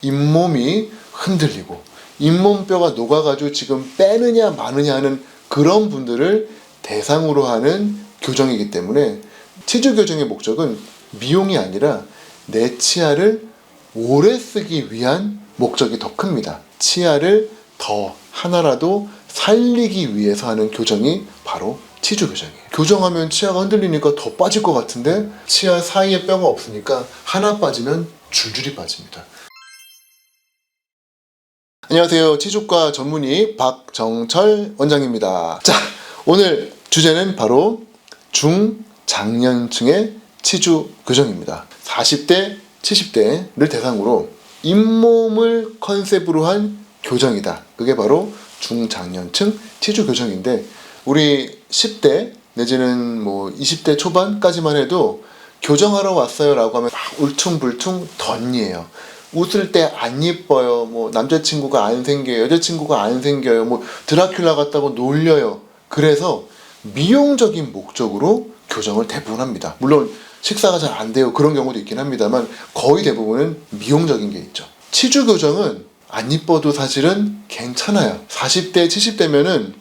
잇몸이 흔들리고 잇몸뼈가 녹아가지고 지금 빼느냐 마느냐 하는 그런 분들을 대상으로 하는 교정이기 때문에 치주 교정의 목적은 미용이 아니라 내 치아를 오래 쓰기 위한 목적이 더 큽니다. 치아를 더 하나라도 살리기 위해서 하는 교정이 바로 치주 교정이에요. 교정하면 치아가 흔들리니까 더 빠질 것 같은데 치아 사이에 뼈가 없으니까 하나 빠지면 줄줄이 빠집니다. 안녕하세요. 치주과 전문의 박정철 원장입니다. 자, 오늘 주제는 바로 중장년층의 치주 교정입니다. 40대, 70대를 대상으로 잇몸을 컨셉으로 한 교정이다. 그게 바로 중장년층 치주 교정인데 우리 10대 내지는 20대 초반까지만 해도 교정하러 왔어요 라고 하면 막 울퉁불퉁 덧니에요. 웃을 때 안 예뻐요. 남자친구가 안 생겨요. 여자친구가 안 생겨요. 드라큘라 같다고 놀려요. 그래서 미용적인 목적으로 교정을 대부분 합니다. 물론 식사가 잘 안 돼요. 그런 경우도 있긴 합니다만 거의 대부분은 미용적인 게 있죠. 치주 교정은 안 예뻐도 사실은 괜찮아요. 40대, 70대면은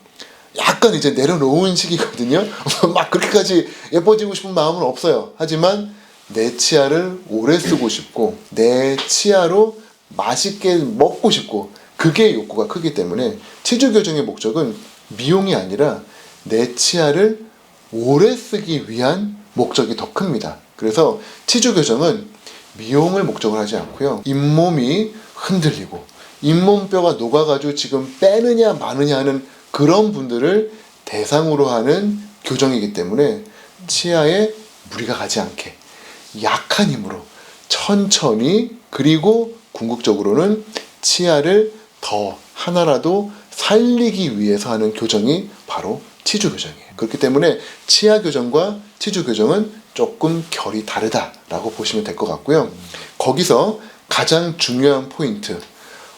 약간 이제 내려놓은 시기거든요. 막 그렇게까지 예뻐지고 싶은 마음은 없어요. 하지만 내 치아를 오래 쓰고 싶고 내 치아로 맛있게 먹고 싶고 그게 욕구가 크기 때문에 치주 교정의 목적은 미용이 아니라 내 치아를 오래 쓰기 위한 목적이 더 큽니다. 그래서 치주 교정은 미용을 목적으로 하지 않고요. 잇몸이 흔들리고 잇몸뼈가 녹아가지고 지금 빼느냐 마느냐 하는 그런 분들을 대상으로 하는 교정이기 때문에 치아에 무리가 가지 않게 약한 힘으로 천천히 그리고 궁극적으로는 치아를 더 하나라도 살리기 위해서 하는 교정이 바로 치주 교정이에요. 그렇기 때문에 치아 교정과 치주 교정은 조금 결이 다르다라고 보시면 될 것 같고요. 거기서 가장 중요한 포인트,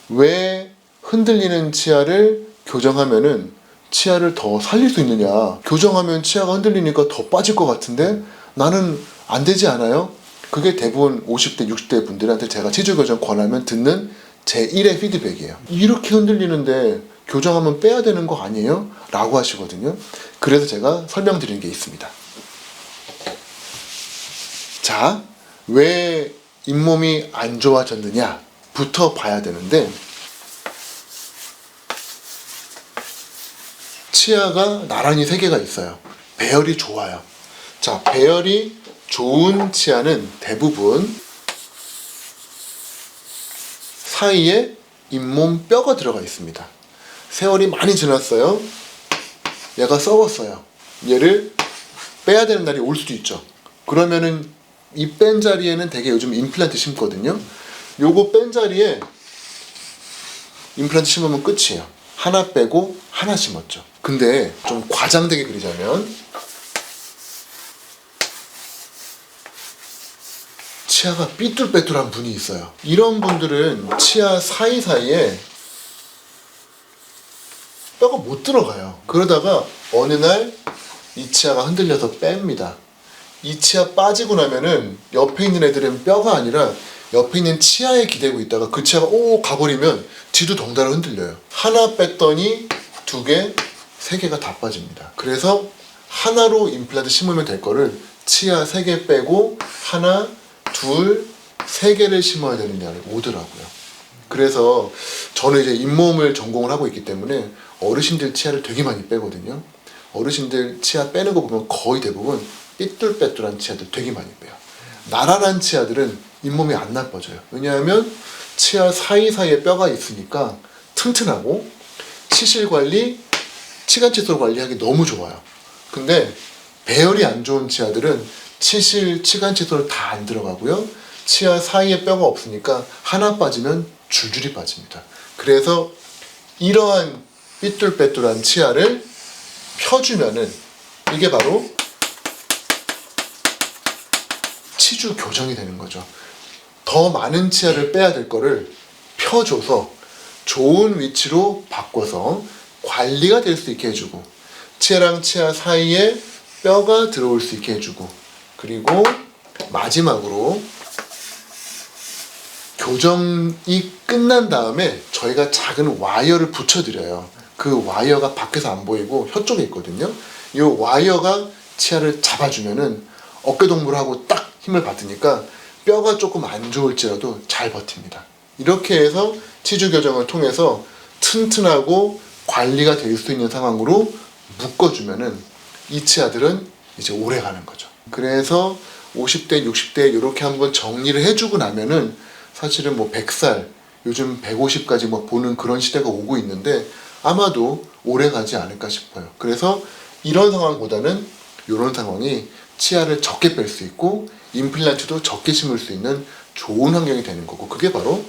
왜 흔들리는 치아를 교정하면은 치아를 더 살릴 수 있느냐. 교정하면 치아가 흔들리니까 더 빠질 것 같은데 나는 안 되지 않아요? 그게 대부분 50대, 60대 분들한테 제가 치주 교정 권하면 듣는 제1의 피드백이에요. 이렇게 흔들리는데 교정하면 빼야 되는 거 아니에요? 라고 하시거든요. 그래서 제가 설명드리는 게 있습니다. 자, 왜 잇몸이 안 좋아졌느냐부터 봐야 되는데 치아가 나란히 3개가 있어요. 배열이 좋아요. 자, 배열이 좋은 치아는 대부분 사이에 잇몸 뼈가 들어가 있습니다. 세월이 많이 지났어요. 얘가 썩었어요. 얘를 빼야 되는 날이 올 수도 있죠. 그러면은 이 뺀 자리에는 되게 요즘 임플란트 심거든요. 요거 뺀 자리에 임플란트 심으면 끝이에요. 하나 빼고 하나 심었죠. 근데 좀 과장되게 그리자면 치아가 삐뚤빼뚤한 분이 있어요. 이런 분들은 치아 사이사이에 뼈가 못 들어가요. 그러다가 어느 날 이 치아가 흔들려서 뺍니다. 이 치아 빠지고 나면은 옆에 있는 애들은 뼈가 아니라 옆에 있는 치아에 기대고 있다가 그 치아가 가버리면 지도 덩달아 흔들려요. 하나 뺐더니 2개, 3개가 다 빠집니다. 그래서 하나로 임플란트 심으면 될 거를 치아 3개 빼고 하나, 둘, 3개를 심어야 되는 날이 오더라고요. 그래서 저는 이제 잇몸을 전공을 하고 있기 때문에 어르신들 치아를 되게 많이 빼거든요. 어르신들 치아 빼는 거 보면 거의 대부분 삐뚤빼뚤한 치아들 되게 많이 빼요. 나란한 치아들은 잇몸이 안 나빠져요. 왜냐하면 치아 사이사이에 뼈가 있으니까 튼튼하고 치실 관리, 치간 칫솔 관리하기 너무 좋아요. 근데 배열이 안 좋은 치아들은 치실, 치간 칫솔 다 안 들어가고요. 치아 사이에 뼈가 없으니까 하나 빠지면 줄줄이 빠집니다. 그래서 이러한 삐뚤빼뚤한 치아를 펴주면은 이게 바로 치주 교정이 되는 거죠. 더 많은 치아를 빼야 될 거를 펴줘서 좋은 위치로 바꿔서 관리가 될 수 있게 해주고 치아랑 치아 사이에 뼈가 들어올 수 있게 해주고 그리고 마지막으로 교정이 끝난 다음에 저희가 작은 와이어를 붙여드려요. 그 와이어가 밖에서 안 보이고 혀 쪽에 있거든요. 이 와이어가 치아를 잡아주면은 어깨동무하고 딱 힘을 받으니까 뼈가 조금 안 좋을지라도 잘 버팁니다. 이렇게 해서 치주 교정을 통해서 튼튼하고 관리가 될 수 있는 상황으로 묶어주면은 이 치아들은 이제 오래 가는 거죠. 그래서 50대, 60대 이렇게 한번 정리를 해주고 나면은 사실은 뭐 100살, 요즘 150까지 뭐 보는 그런 시대가 오고 있는데 아마도 오래 가지 않을까 싶어요. 그래서 이런 상황보다는 이런 상황이 치아를 적게 뺄 수 있고 임플란트도 적게 심을 수 있는 좋은 환경이 되는 거고, 그게 바로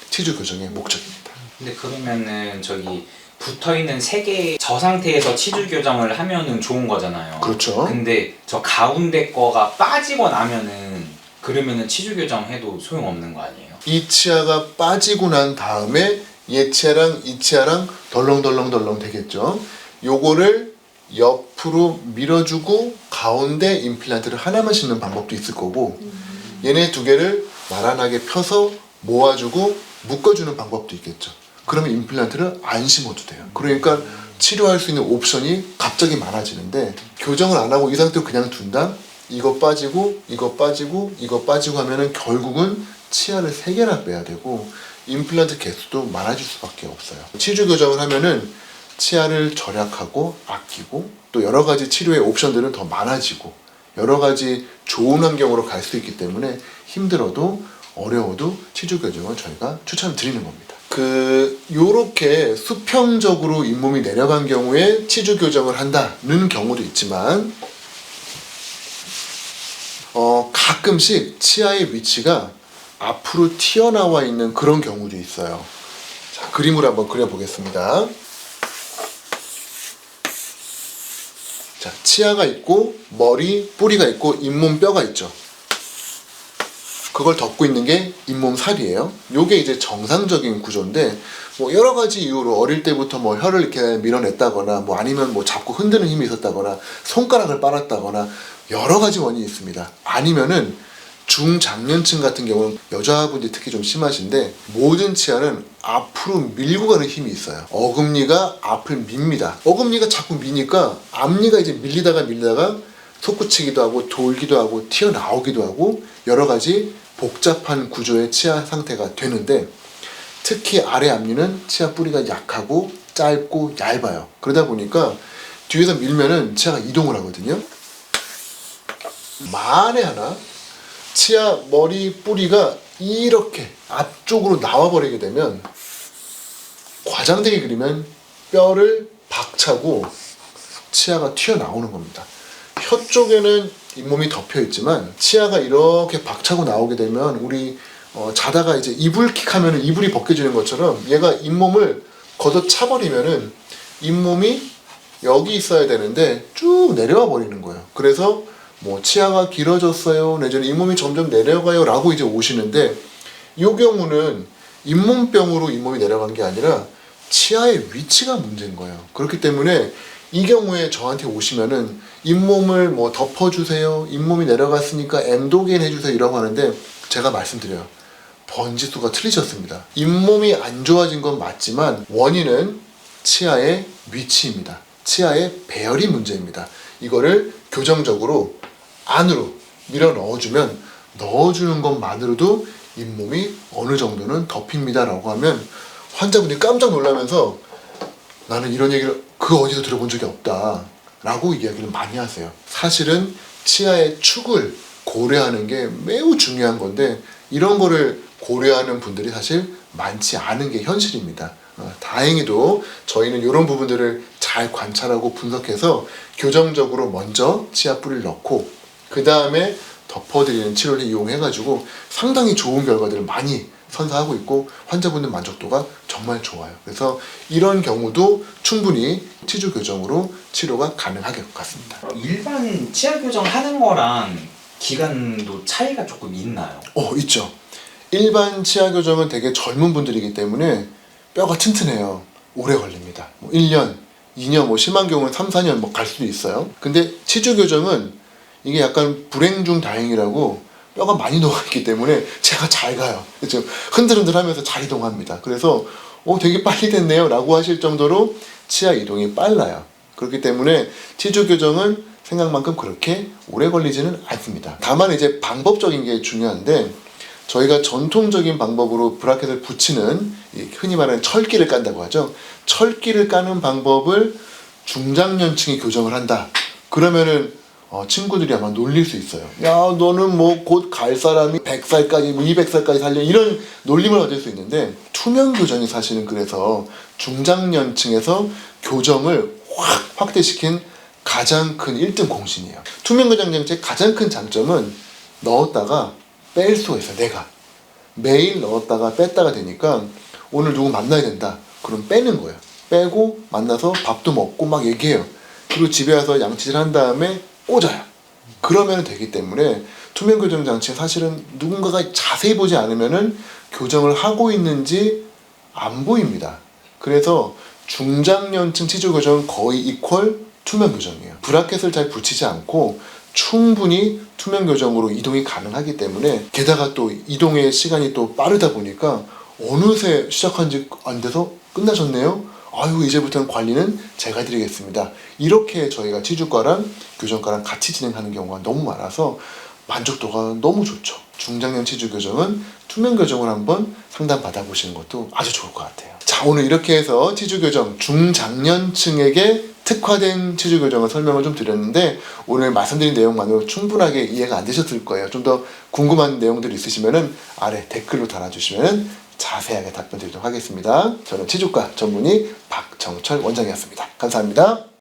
치주 교정의 목적입니다. 근데 그러면은 저기 붙어있는 세 개 저 상태에서 치주 교정을 하면은 좋은 거잖아요. 그렇죠. 근데 저 가운데 거가 빠지고 나면은 그러면은 치주 교정해도 소용없는 거 아니에요? 이 치아가 빠지고 난 다음에 얘 치아랑 이 치아랑 덜렁덜렁 되겠죠. 요거를 옆으로 밀어주고 가운데 임플란트를 하나만 심는 방법도 있을 거고, 얘네 두 개를 나란하게 펴서 모아주고 묶어주는 방법도 있겠죠. 그러면 임플란트를 안 심어도 돼요. 그러니까 치료할 수 있는 옵션이 갑자기 많아지는데, 교정을 안 하고 이 상태로 그냥 둔다? 이거 빠지고 이거 빠지고 이거 빠지고 하면은 결국은 치아를 3개나 빼야 되고 임플란트 개수도 많아질 수밖에 없어요. 치주 교정을 하면은 치아를 절약하고 아끼고 또 여러 가지 치료의 옵션들은 더 많아지고 여러 가지 좋은 환경으로 갈 수 있기 때문에 힘들어도 어려워도 치주 교정을 저희가 추천을 드리는 겁니다. 요렇게 수평적으로 잇몸이 내려간 경우에 치주 교정을 한다는 경우도 있지만, 가끔씩 치아의 위치가 앞으로 튀어나와 있는 그런 경우도 있어요. 자, 그림으로 한번 그려보겠습니다. 자, 치아가 있고 머리, 뿌리가 있고 잇몸 뼈가 있죠. 그걸 덮고 있는 게 잇몸 살이에요. 요게 이제 정상적인 구조인데, 뭐 여러 가지 이유로 어릴 때부터 뭐 혀를 이렇게 밀어냈다거나 뭐 아니면 뭐 잡고 흔드는 힘이 있었다거나 손가락을 빨았다거나 여러 가지 원인이 있습니다. 아니면은 중장년층 같은 경우는 여자분들이 특히 좀 심하신데, 모든 치아는 앞으로 밀고 가는 힘이 있어요. 어금니가 앞을 밉니다. 어금니가 자꾸 미니까 앞니가 이제 밀리다가 솟구치기도 하고 돌기도 하고 튀어나오기도 하고 여러 가지 복잡한 구조의 치아 상태가 되는데, 특히 아래 앞니는 치아 뿌리가 약하고 짧고 얇아요. 그러다 보니까 뒤에서 밀면은 치아가 이동을 하거든요. 만에 하나 치아 머리 뿌리가 이렇게 앞쪽으로 나와버리게 되면, 과장되게 그리면 뼈를 박차고 치아가 튀어나오는 겁니다. 혀 쪽에는 잇몸이 덮여 있지만 치아가 이렇게 박차고 나오게 되면 우리 자다가 이제 이불킥 하면은 이불이 벗겨지는 것처럼 얘가 잇몸을 걷어 차버리면은 잇몸이 여기 있어야 되는데 쭉 내려와 버리는 거예요. 그래서 뭐 치아가 길어졌어요, 내지는 잇몸이 점점 내려가요 라고 이제 오시는데, 이 경우는 잇몸병으로 잇몸이 내려간 게 아니라 치아의 위치가 문제인 거예요. 그렇기 때문에 이 경우에 저한테 오시면은 잇몸을 뭐 덮어주세요, 잇몸이 내려갔으니까 엔도겐 해주세요 이라고 하는데, 제가 말씀드려요. 번지수가 틀리셨습니다. 잇몸이 안 좋아진 건 맞지만 원인은 치아의 위치입니다. 치아의 배열이 문제입니다. 이거를 교정적으로 안으로 밀어 넣어주면, 넣어주는 것만으로도 잇몸이 어느 정도는 덮입니다 라고 하면 환자분이 깜짝 놀라면서 나는 이런 얘기를 그 어디서 들어본 적이 없다 라고 이야기를 많이 하세요. 사실은 치아의 축을 고려하는 게 매우 중요한 건데, 이런 거를 고려하는 분들이 사실 많지 않은 게 현실입니다. 다행히도 저희는 이런 부분들을 잘 관찰하고 분석해서 교정적으로 먼저 치아 뿌리를 넣고 그 다음에 덮어드리는 치료를 이용해가지고 상당히 좋은 결과들을 많이 선사하고 있고 환자분들 만족도가 정말 좋아요. 그래서 이런 경우도 충분히 치주 교정으로 치료가 가능할 것 같습니다. 일반 치아 교정 하는 거랑 기간도 차이가 조금 있나요? 있죠. 일반 치아 교정은 되게 젊은 분들이기 때문에 뼈가 튼튼해요. 오래 걸립니다. 1년, 2년, 뭐 심한 경우는 3, 4년 뭐 갈 수도 있어요. 근데 치주 교정은 이게 약간 불행 중 다행이라고 뼈가 많이 녹아있기 때문에 제가 잘 가요. 지금 흔들흔들하면서 잘 이동합니다. 그래서 되게 빨리 됐네요 라고 하실 정도로 치아 이동이 빨라요. 그렇기 때문에 치주 교정은 생각만큼 그렇게 오래 걸리지는 않습니다. 다만 이제 방법적인 게 중요한데, 저희가 전통적인 방법으로 브라켓을 붙이는 흔히 말하는 철기를 깐다고 하죠. 철기를 까는 방법을 중장년층이 교정을 한다. 그러면은 친구들이 아마 놀릴 수 있어요. 야, 너는 뭐 곧 갈 사람이 100살까지, 뭐 200살까지 살려, 이런 놀림을 얻을 수 있는데, 투명 교정이 사실은 그래서 중장년층에서 교정을 확 확대시킨 가장 큰 1등 공신이에요. 투명 교정 장치의 가장 큰 장점은 넣었다가 뺄 수가 있어요. 내가 매일 넣었다가 뺐다가 되니까, 오늘 누구 만나야 된다 그럼 빼는 거예요. 빼고 만나서 밥도 먹고 막 얘기해요. 그리고 집에 와서 양치질 한 다음에 꽂아요. 그러면 되기 때문에 투명 교정 장치는 사실은 누군가가 자세히 보지 않으면은 교정을 하고 있는지 안 보입니다. 그래서 중장년층 치주 교정은 거의 이퀄 투명 교정이에요. 브라켓을 잘 붙이지 않고 충분히 투명 교정으로 이동이 가능하기 때문에, 게다가 또 이동의 시간이 또 빠르다 보니까 어느새 시작한 지 안 돼서 끝나셨네요. 아유, 이제부터는 관리는 제가 해드리겠습니다. 이렇게 저희가 치주과랑 교정과랑 같이 진행하는 경우가 너무 많아서 만족도가 너무 좋죠. 중장년 치주 교정은 투명 교정을 한번 상담 받아보시는 것도 아주 좋을 것 같아요. 자, 오늘 이렇게 해서 치주 교정 중장년층에게 특화된 치주 교정을 설명을 좀 드렸는데, 오늘 말씀드린 내용만으로 충분하게 이해가 안 되셨을 거예요. 좀 더 궁금한 내용들이 있으시면은 아래 댓글로 달아주시면은 자세하게 답변 드리도록 하겠습니다. 저는 치주과 전문의 박정철 원장이었습니다. 감사합니다.